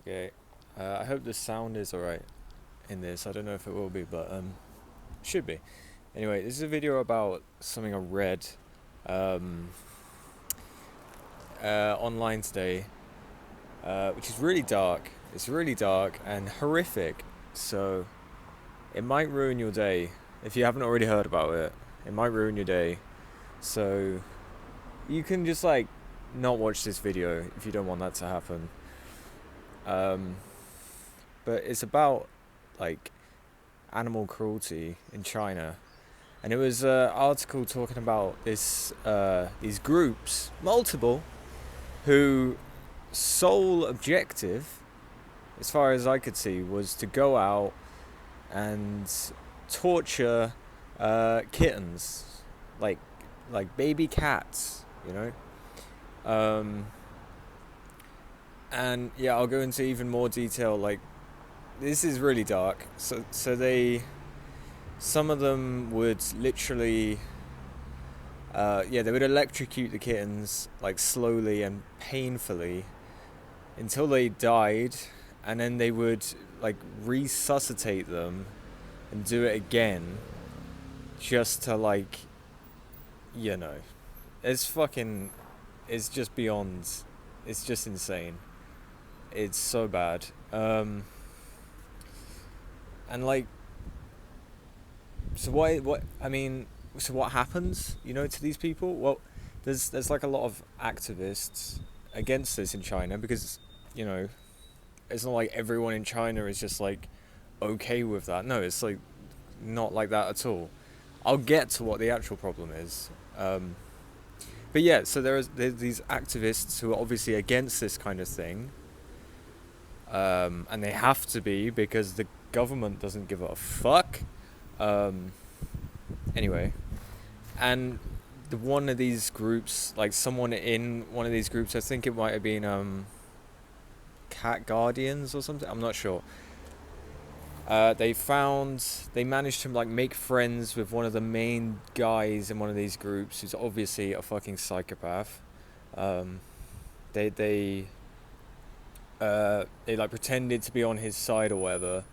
Okay, I hope the sound is alright in this. I don't know if it will be, but should be. Anyway, this is a video about something I read um, online today, which is really dark. It's really dark and horrific, so it might ruin your day if you haven't already heard about it. It might ruin your day, so you can just like not watch this video if you don't want that to happen. Um, but it's about like animal cruelty in China, and it was an article talking about these groups, multiple, who sole objective, as far as I could see, was to go out and torture kittens, like baby cats, you know. And yeah, I'll go into even more detail. Like, this is really dark. Some of them would literally, they would electrocute the kittens like slowly and painfully until they died, and then they would like resuscitate them and do it again, just to like, you know, it's fucking, it's just beyond, it's just insane. It's so bad. And like, so what I mean, so what happens, you know, to these people? Well, there's like a lot of activists against this in China, because, you know, it's not like everyone in China is just like okay with that. No, it's like not like that at all. I'll get to what the actual problem is. But yeah, so there's these activists who are obviously against this kind of thing. And they have to be, because the government doesn't give a fuck. Anyway, and one of these groups, like someone in one of these groups, I think it might have been Cat Guardians or something, I'm not sure. They managed to like make friends with one of the main guys in one of these groups, who's obviously a fucking psychopath. They like pretended to be on his side or whatever,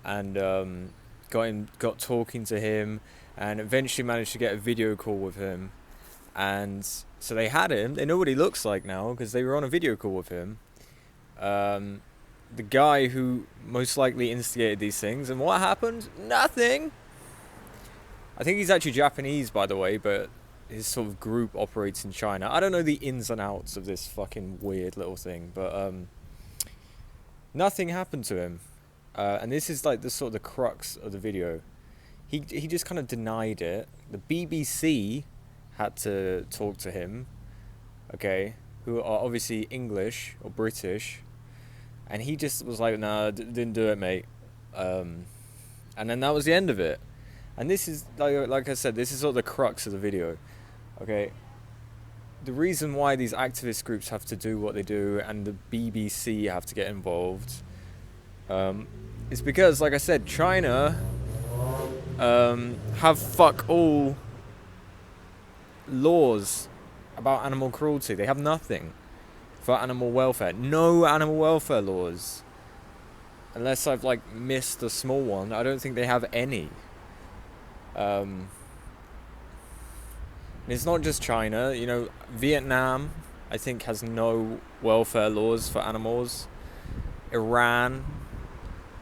and got talking to him, and eventually managed to get a video call with him. And so they had him. They know what he looks like now because they were on a video call with him. The guy who most likely instigated these things, and what happened? Nothing. I think he's actually Japanese, by the way, but his sort of group operates in China. I don't know the ins and outs of this fucking weird little thing, but nothing happened to him. And this is like the sort of the crux of the video. He just kind of denied it. The BBC had to talk to him, okay, who are obviously English or British, and he just was like, "Nah, didn't do it, mate." And then that was the end of it. And this is like I said, this is sort of the crux of the video, okay. The reason why these activist groups have to do what they do and the BBC have to get involved is because, like I said, China have fuck all laws about animal cruelty. They have nothing for animal welfare. No animal welfare laws. Unless I've like missed a small one, I don't think they have any. And it's not just China, you know, Vietnam, I think, has no welfare laws for animals. Iran,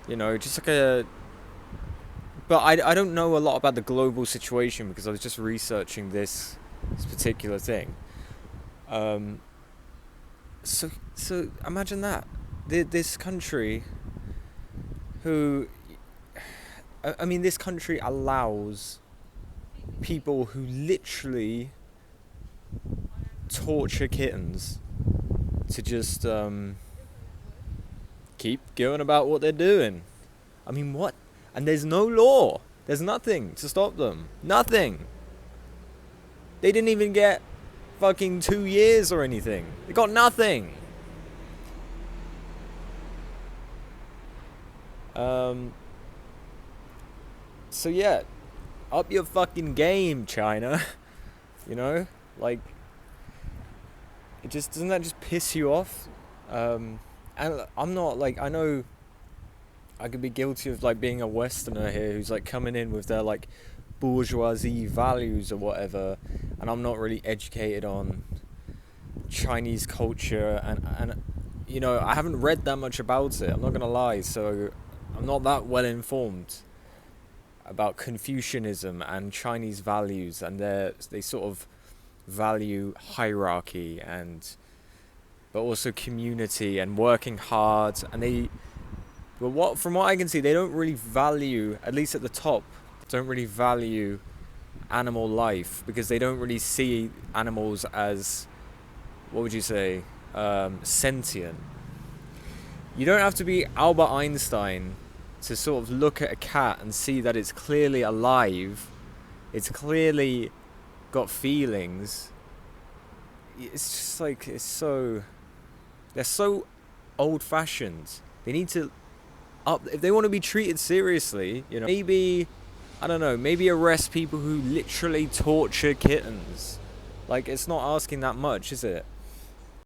you know, just like a... But I don't know a lot about the global situation because I was just researching this particular thing. So imagine that. This country who... I mean, this country allows people who literally torture kittens to just keep going about what they're doing. I mean, what? And there's no law. There's nothing to stop them. Nothing. They didn't even get fucking 2 years or anything. They got nothing. So yeah, up your fucking game, China. You know, like, it just doesn't that just piss you off? And I'm not like, I know I could be guilty of like being a Westerner here who's like coming in with their like bourgeoisie values or whatever, and I'm not really educated on Chinese culture, and you know, I haven't read that much about it, I'm not gonna lie, so I'm not that well informed about Confucianism and Chinese values, and they sort of value hierarchy and but also community and working hard, and from what I can see, they don't really value, at least at the top, don't really value animal life, because they don't really see animals as, what would you say, sentient. You don't have to be Albert Einstein to sort of look at a cat and see that it's clearly alive, it's clearly got feelings. It's just like, they're so old-fashioned. They need to if they want to be treated seriously, you know, maybe, I don't know, maybe arrest people who literally torture kittens. Like, it's not asking that much, is it?